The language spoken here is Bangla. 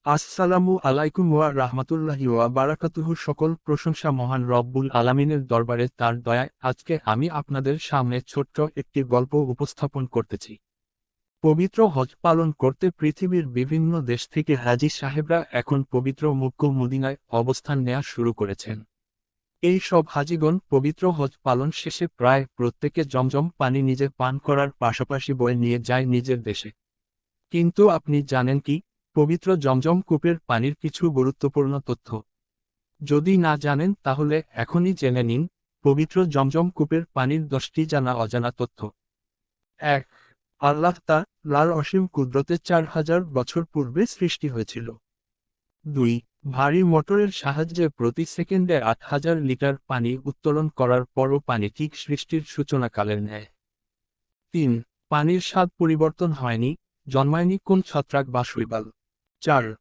আসসালামু আলাইকুম ওয়া রাহমাতুল্লাহি ওয়া বারাকাতুহু। সকল প্রশংসা মহান রব্বুল আলামিনের দরবারে, তার দয়ায়। আজকে আমি আপনাদের সামনে ছোট্ট একটি গল্প উপস্থাপন করতেছি। পবিত্র হজ পালন করতে পৃথিবীর বিভিন্ন দেশ থেকে হাজী সাহেবরা এখন পবিত্র মক্কা মদিনায় অবস্থান নেওয়া শুরু করেছেন। এই সব হাজীগণ পবিত্র হজ পালন শেষে প্রায় প্রত্যেকে জমজম পানি নিজে পান করার পাশাপাশি বয়ে নিয়ে যায় নিজের দেশে। কিন্তু আপনি জানেন কি পবিত্র জমজম কূপের পানির কিছু গুরুত্বপূর্ণ তথ্য? যদি না জানেন তাহলে এখনই জেনে নিন পবিত্র জমজম কূপের পানির 10টি জানা অজানা তথ্য। 1. আল্লাহ তাআলার অসীম কুদরতে 4000 বছর পূর্বে সৃষ্টি হয়েছিল। 2. ভারী মোটরের সাহায্যে প্রতি সেকেন্ডে 8000 লিটার পানি উত্তোলন করার পরও পানি ঠিক সৃষ্টির সূচনাকালের ন্যায়। 3. পানির স্বাদ পরিবর্তন হয়নি, জন্মায়নি কোন ছত্রাক বা শৈবাল। 4.